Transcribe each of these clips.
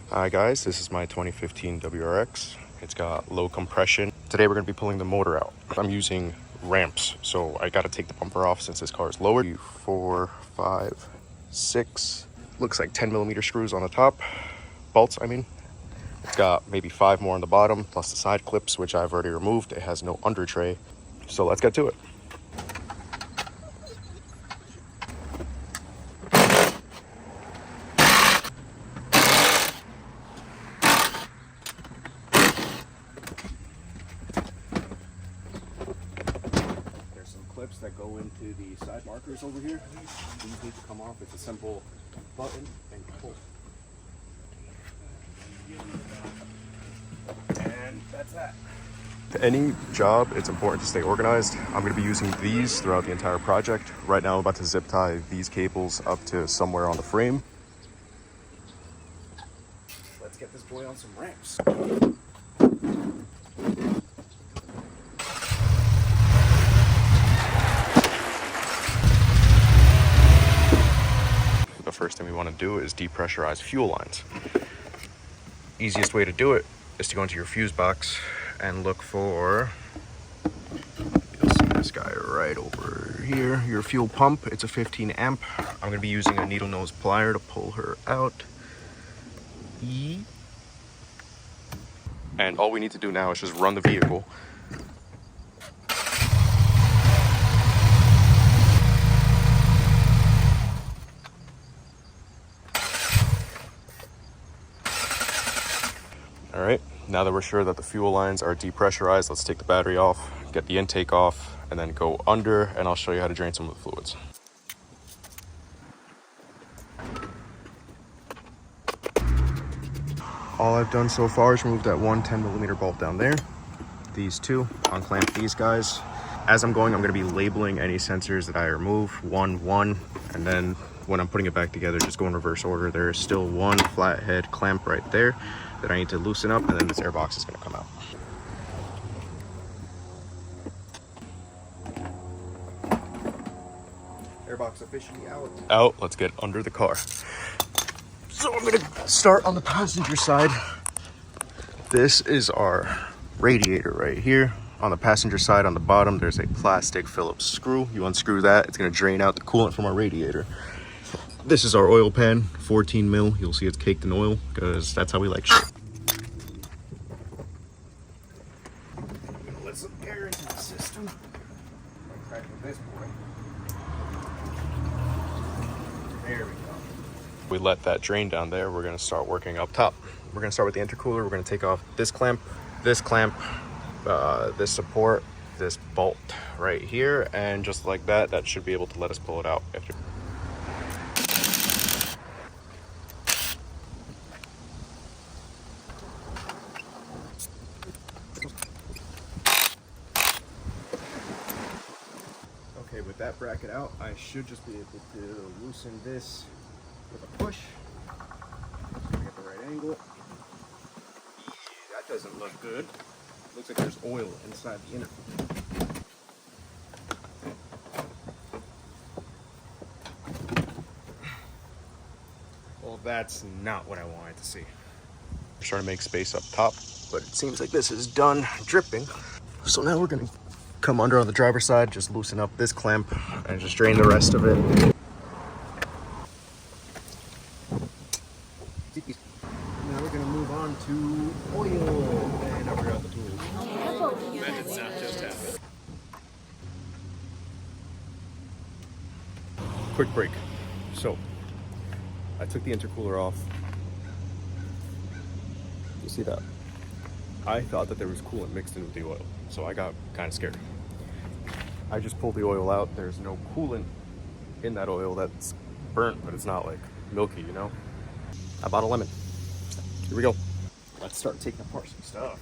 Hi guys, this is my 2015 WRX. It's got low compression. Today we're going to be pulling the motor out. I'm using ramps, so I got to take the bumper off since this car is lower. 4, 5, 6, looks like 10mm screws on the top, bolts I mean. It's got maybe 5 more on the bottom, plus the side clips, which I've already removed. It has no under tray, so let's get to it. Clips that go into the side markers over here. These need to come off. It's a simple button and pull. And that's that. Any job, it's important to stay organized. I'm going to be using these throughout the entire project. Right now I'm about to zip tie these cables up to somewhere on the frame. Let's get this boy on some ramps. The first thing we want to do is depressurize fuel lines. Easiest way to do it is to go into your fuse box and look for, you'll see this guy right over here, your fuel pump. It's a 15 amp. I'm going to be using a needle nose plier to pull her out. And all we need to do now is just run the vehicle. All right, now that we're sure that the fuel lines are depressurized, let's take the battery off, get the intake off, and then go under, and I'll show you how to drain some of the fluids. All I've done so far is remove that one 10mm bolt down there, these two, unclamp these guys. As I'm going, I'm going to be labeling any sensors that I remove, 1, 1, and then when I'm putting it back together, just go in reverse order. There is still one flathead clamp right there that I need to loosen up, and then this air box is going to come out. Airbox officially out. Out, let's get under the car. So I'm going to start on the passenger side. This is our radiator right here. On the passenger side, on the bottom, there's a plastic Phillips screw. You unscrew that, it's going to drain out the coolant from our radiator. This is our oil pan, 14 mil. You'll see it's caked in oil because that's how we like shit. I'm gonna let some air into the system. I'll crack with this boy. There we go. We let that drain down there. We're gonna start working up top. We're gonna start with the intercooler. We're gonna take off this clamp, this support, this bolt right here, and just like that, that should be able to let us pull it out. Okay, with that bracket out, I should just be able to loosen this with a push. Get the right angle. That doesn't look good. Looks like there's oil inside the intercooler. Well, that's not what I wanted to see. We're starting to make space up top, but it seems like this is done dripping. So now we're gonna come under on the driver's side, just loosen up this clamp and just drain the rest of it. Now we're gonna move on to oil, and I forgot the tools. That did not just happen. Quick break. So, I took the intercooler off. You see that? I thought that there was coolant mixed in with the oil, so I got kind of scared. I just pulled the oil out. There's no coolant in that oil. That's burnt, but it's not like milky, you know? I bought a lemon. Here we go. Let's start taking apart some stuff.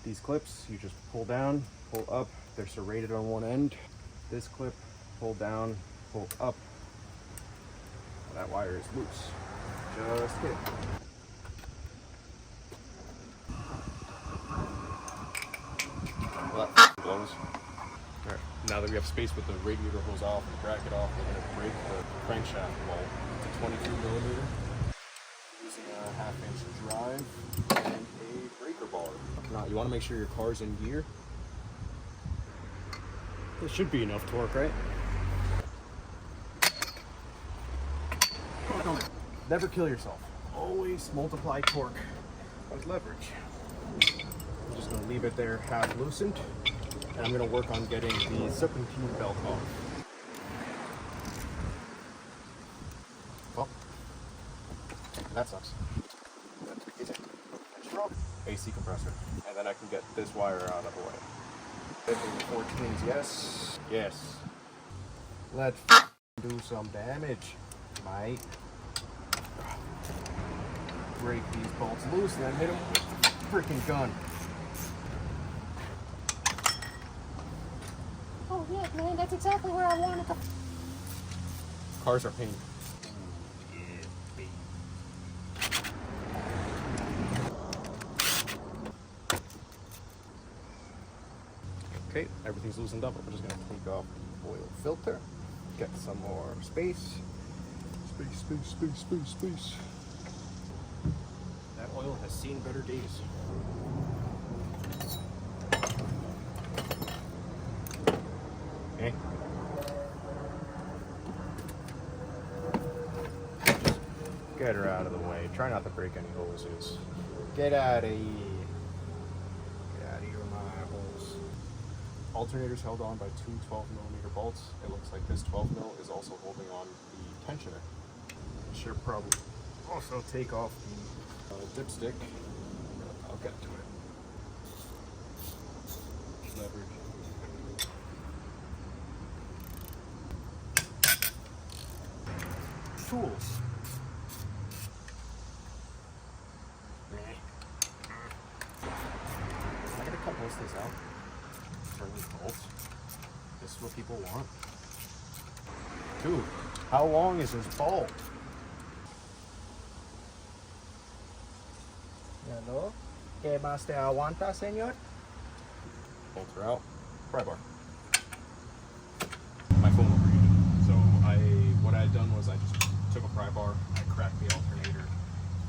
These clips, you just pull down, pull up. They're serrated on one end. This clip, pull down, pull up. That wire is loose. Just kidding. Now that we have space with the radiator hose off and the bracket off, we're going to break the crankshaft bolt to 22 millimeter using a 1/2 inch drive and a breaker bar. Now you want to make sure your car's in gear. It should be enough torque, right? Never kill yourself. Always multiply torque with leverage. I'm just going to leave it there half loosened, and I'm going to work on getting the serpentine belt off. Well, that sucks. AC compressor, and then I can get this wire out of the way. 14s, yes, yes. Let's do some damage, mate. Break these bolts loose and then hit them with the freaking gun. Oh yeah, man, that's exactly where I wanted to. Cars are pain. Okay, everything's loosened up. We're just gonna take off the oil filter, get some more space. Space. That oil has seen better days. Okay. Just get her out of the way. Try not to break any hoses. Get out of here. Get out of here, my holes. Alternator's held on by two 12mm bolts. It looks like this 12mm is also holding on the tensioner. Should probably also take off the dipstick. I'll get to it. Leverage. Tools. I gotta cut most of this out. Turn these bolts. This is what people want. Dude, how long is this bolt? Hello. ¿Qué más te aguanta, señor? Bolts are out. Pry bar. My phone overheated. So what I had done was I just took a pry bar, I cracked the alternator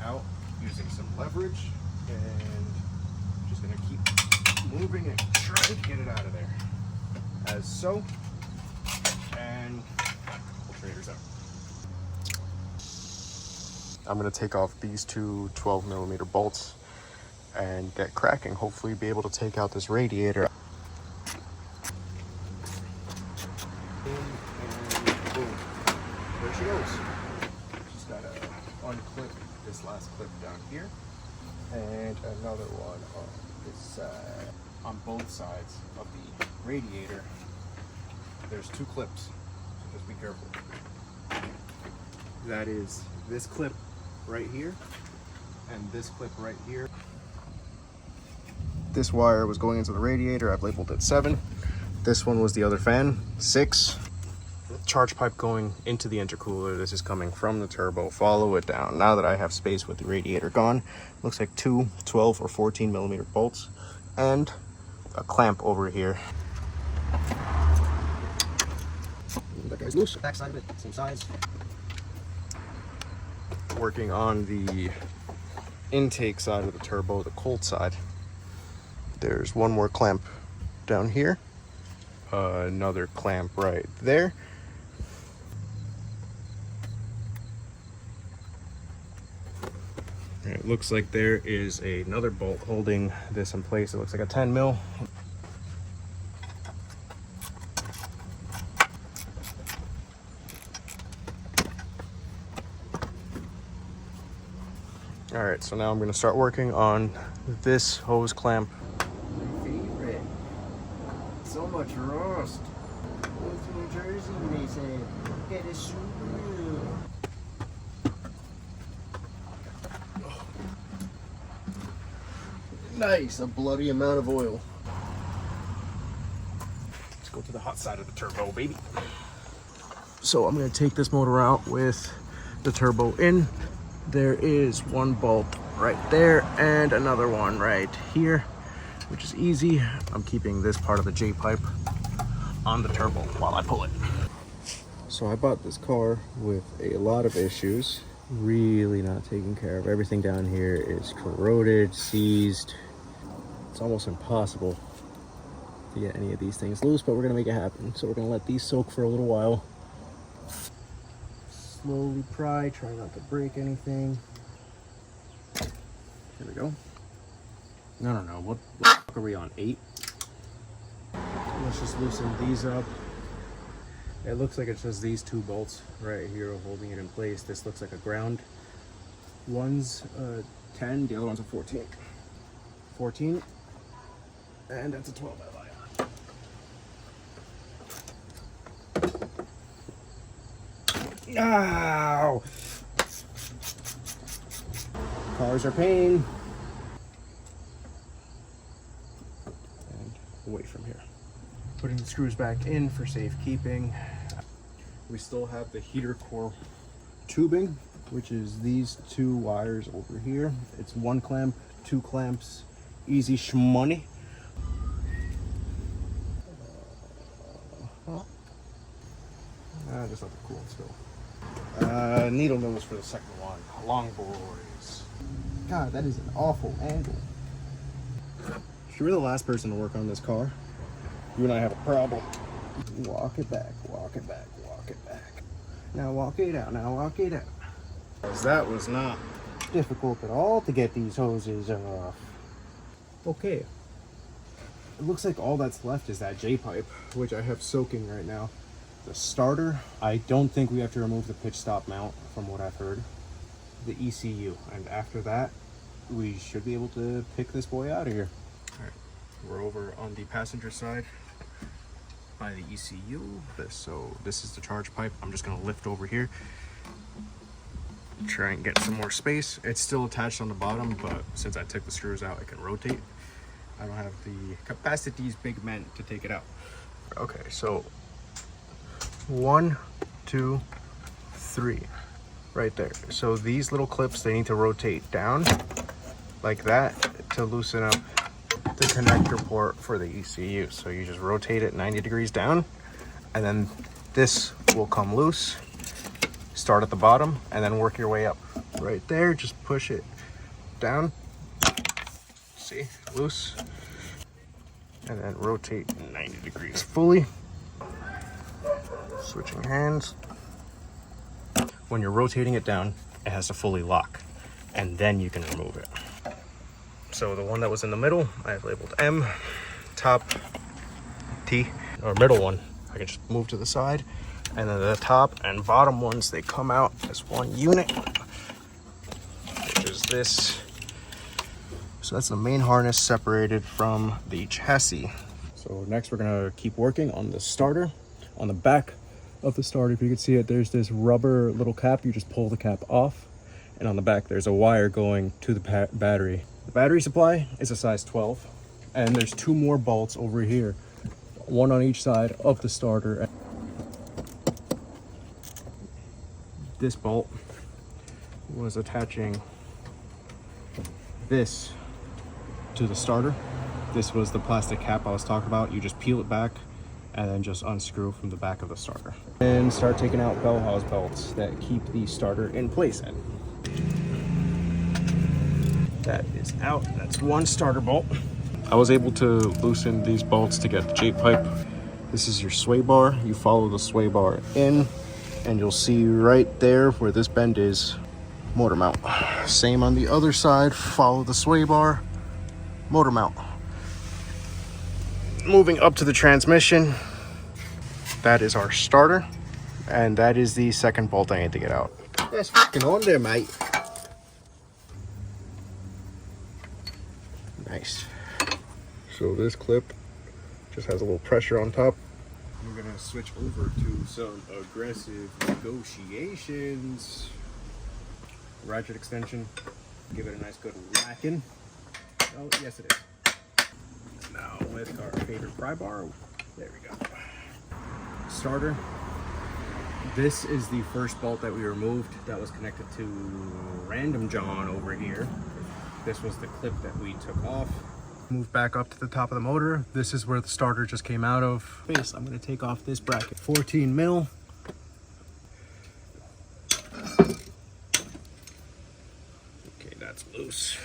out using some leverage, and just gonna keep moving it, trying to get it out of there. As so. And alternator's out. I'm gonna take off these two 12mm bolts and get cracking. Hopefully be able to take out this radiator. And boom, there she goes. Just gotta unclip this last clip down here and another one on this side. On both sides of the radiator, there's two clips, so just be careful. That is this clip right here and this clip right here. This wire was going into the radiator. I've labeled it 7. This one was the other fan, 6. Charge pipe going into the intercooler. This is coming from the turbo. Follow it down. Now that I have space with the radiator gone, looks like two 12 or 14mm bolts and a clamp over here. That guy's loose. Back side of it, same size. Working on the intake side of the turbo, the cold side. There's one more clamp down here, another clamp right there. And it looks like there is another bolt holding this in place. It looks like a 10mm. All right, so now I'm going to start working on this hose clamp. My favorite. So much rust. Go to New Jersey, they said. Get a Subaru. Nice, a bloody amount of oil. Let's go to the hot side of the turbo, baby. So I'm going to take this motor out with the turbo in. There is one bolt right there and another one right here, which is easy. I'm keeping this part of the J-pipe on the turbo while I pull it. So I bought this car with a lot of issues, really not taken care of. Everything down here is corroded, seized. It's almost impossible to get any of these things loose, but we're gonna make it happen. So we're gonna let these soak for a little while. Slowly pry, try not to break anything. Here we go. No, what are we on, 8? Let's just loosen these up. It looks like it's just these 2 bolts right here holding it in place. This looks like a ground. One's 10, the other one's a 14. 14, and that's a 12 LI. Ow! Cars are pain. And away from here. Putting the screws back in for safekeeping. We still have the heater core tubing, which is these 2 wires over here. It's 1 clamp, 2 clamps, easy shmoney. Just let the cool still. Needle nose for the second one. Long boys. God, that is an awful angle. If you were the last person to work on this car, you and I have a problem. Walk it back, walk it back, walk it back. Now walk it out, now walk it out. Because that was not difficult at all to get these hoses off. Okay. It looks like all that's left is that J-pipe, which I have soaking right now. The starter, I don't think we have to remove the pitch stop mount from what I've heard. The ECU, and after that, we should be able to pick this boy out of here. All right, we're over on the passenger side by the ECU. So this is the charge pipe. I'm just gonna lift over here, try and get some more space. It's still attached on the bottom, but since I took the screws out, I can rotate. I don't have the capacities big men to take it out. Okay, so 1, 2, 3, right there. So these little clips, they need to rotate down like that to loosen up the connector port for the ECU. So you just rotate it 90 degrees down, and then this will come loose. Start at the bottom and then work your way up. Right there, just push it down. See, loose. And then rotate 90 degrees fully. Switching hands. When you're rotating it down, it has to fully lock, and then you can remove it. So the one that was in the middle, I have labeled M, top T, or middle one, I can just move to the side, and then the top and bottom ones, they come out as one unit, which is this. So that's the main harness separated from the chassis. So next we're gonna keep working on the starter. On the back of the starter, if you can see it, there's this rubber little cap. You just pull the cap off, and on the back there's a wire going to the battery. The battery supply is a size 12, and there's 2 more bolts over here, one on each side of the starter. This bolt was attaching this to the starter. This was the plastic cap I was talking about. You just peel it back and then just unscrew from the back of the starter. And start taking out bell house belts that keep the starter in place. And that is out. That's one starter bolt. I was able to loosen these bolts to get the J-pipe. This is your sway bar. You follow the sway bar in, and you'll see right there where this bend is, motor mount. Same on the other side, follow the sway bar, motor mount. Moving up to the transmission, that is our starter, and that is the second bolt I need to get out. That's fucking on there, mate. Nice. So this clip just has a little pressure on top. We're gonna switch over to some aggressive negotiations. Ratchet extension, give it a nice good whacking. Oh, yes it is. Now with our favorite pry bar, there we go. Starter. This is the first bolt that we removed that was connected to Random John over here. This was the clip that we took off. Move back up to the top of the motor. This is where the starter just came out of. Face, I'm gonna take off this bracket. 14 mil. Okay, that's loose.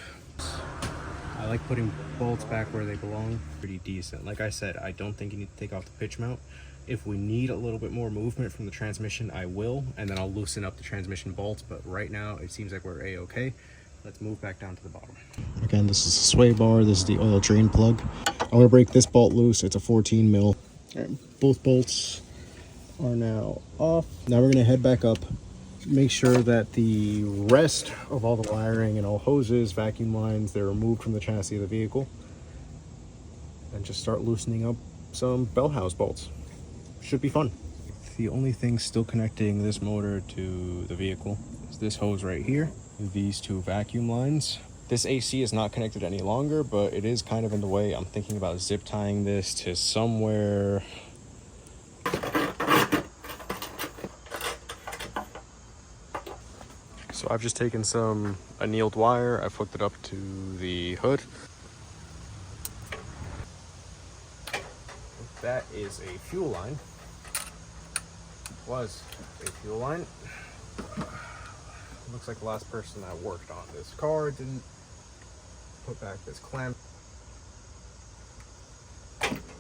I like putting bolts back where they belong. Pretty decent. Like I said, I don't think you need to take off the pitch mount. If we need a little bit more movement from the transmission, I will, and then I'll loosen up the transmission bolts. But right now, it seems like we're a-okay. Let's move back down to the bottom. Again, this is a sway bar. This is the oil drain plug. I'm gonna break this bolt loose. It's a 14 mil. All right, both bolts are now off. Now we're gonna head back up. Make sure that the rest of all the wiring and all hoses, vacuum lines, they're removed from the chassis of the vehicle. And just start loosening up some bell house bolts. Should be fun. The only thing still connecting this motor to the vehicle is this hose right here. These two vacuum lines. This AC is not connected any longer, but it is kind of in the way. I'm thinking about zip tying this to somewhere. So I've just taken some annealed wire. I've hooked it up to the hood. That is a fuel line. Was a fuel line. Looks like the last person that worked on this car didn't put back this clamp.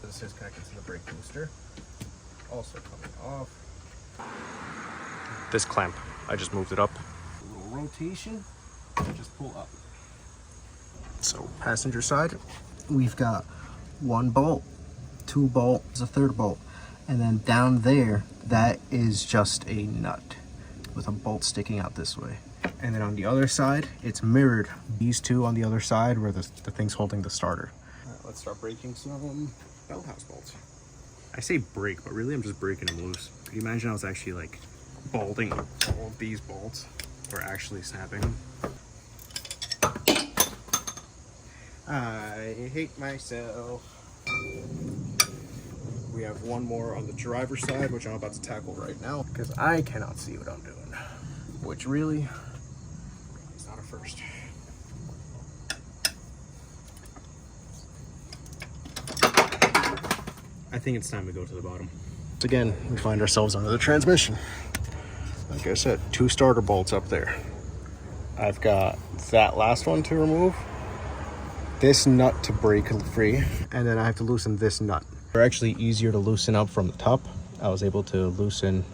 This is connected to the brake booster. Also coming off. This clamp, I just moved it up. A little rotation, just pull up. So passenger side, we've got one bolt, two bolts, a third bolt. And then down there, that is just a nut with a bolt sticking out this way. And then on the other side, it's mirrored. These two on the other side where the thing's holding the starter. All right, let's start breaking some bell house bolts. I say break, but really I'm just breaking them loose. Could you imagine I was actually like bolting all of these bolts or actually snapping them? I hate myself. We have one more on the driver's side, which I'm about to tackle right now because I cannot see what I'm doing, which really is not a first. I think it's time to go to the bottom. Again, we find ourselves under the transmission. Like I said, two starter bolts up there. I've got that last one to remove, this nut to break free, and then I have to loosen this nut. They're actually easier to loosen up from the top. I was able to loosen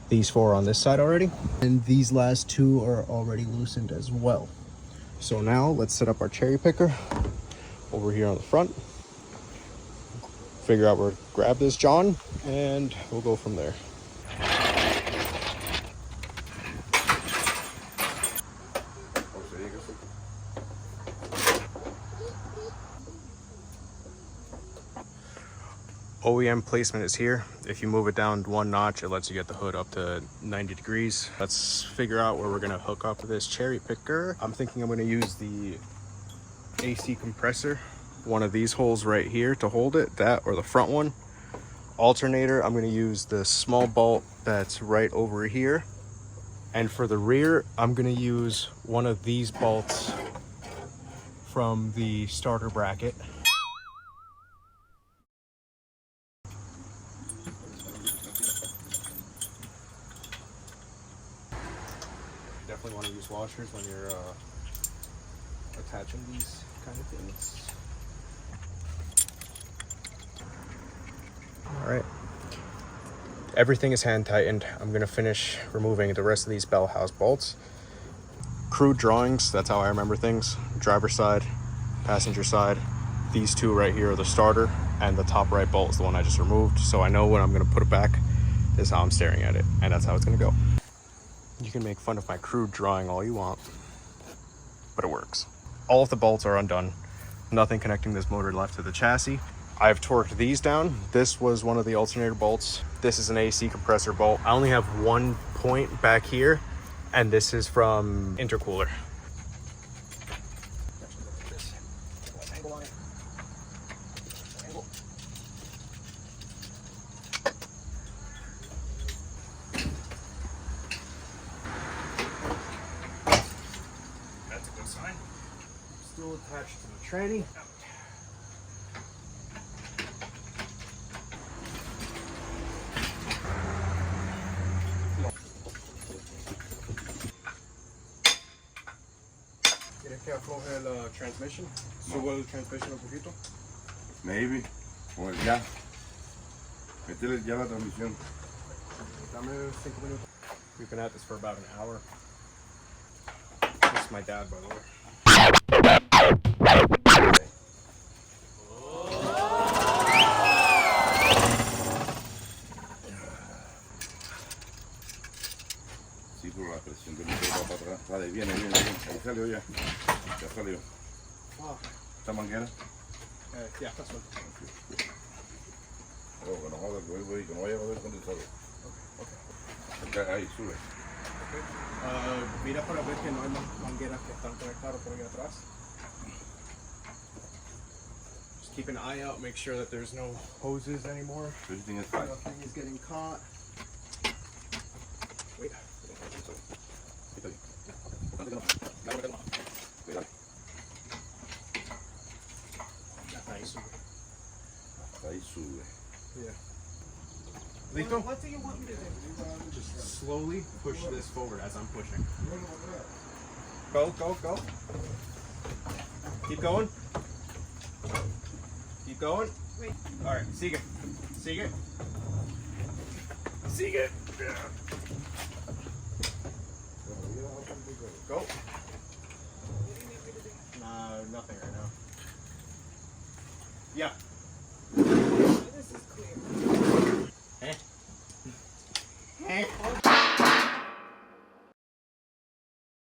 these four on this side already, and these last two are already loosened as well. So now let's set up our cherry picker over here on the front, figure out where to grab this John, and we'll go from there. OEM placement is here. If you move it down one notch, it lets you get the hood up to 90 degrees. Let's figure out where we're gonna hook up this cherry picker. I'm thinking I'm gonna use the AC compressor, one of these holes right here to hold it, that or the front one. Alternator, I'm gonna use the small bolt that's right over here. And for the rear, I'm gonna use one of these bolts from the starter bracket. Definitely want to use washers when you're attaching these kind of things. All right, everything is hand tightened. I'm gonna finish removing the rest of these bell house bolts. Crude drawings, that's how I remember things. Driver side, passenger side. These two right here are the starter, and the top right bolt is the one I just removed. So I know when I'm gonna put it back, this is how I'm staring at it, and that's how it's gonna go. You can make fun of my crude drawing all you want, but it works. All of the bolts are undone. Nothing connecting this motor left to the chassis. I've torqued these down. This was one of the alternator bolts. This is an AC compressor bolt. I only have one point back here, and this is from intercooler. That's a good sign. Still attached to the tranny. afloje el transmission. Subo el transmission un poquito. Maybe. O el ya. Métele ya la transmisión. Dame 5 minutos. We've been at this for about an hour. This is my dad, by the way. Sí, pero la presión del motor va para atrás. Vale, viene. Ahí salió ya. Ya salió. ¿Esta manguera? Ya, está suelto. Oh, que no joda el huevo y que no vaya a joder el condensador. Ahí, sube. Mira para ver que no hay mangueras que están conectadas por ahí atrás. Just keep an eye out, make sure that there's no hoses anymore. Everything is fine. Nothing is getting caught. Wait. Ahí sube. Ahí sube. Yeah. Listo? What do you want me to do? Just slowly push this forward as I'm pushing. Go. Keep going. Keep going. Wait. All right, sigue. Yeah. Go. Nothing right now. Yeah.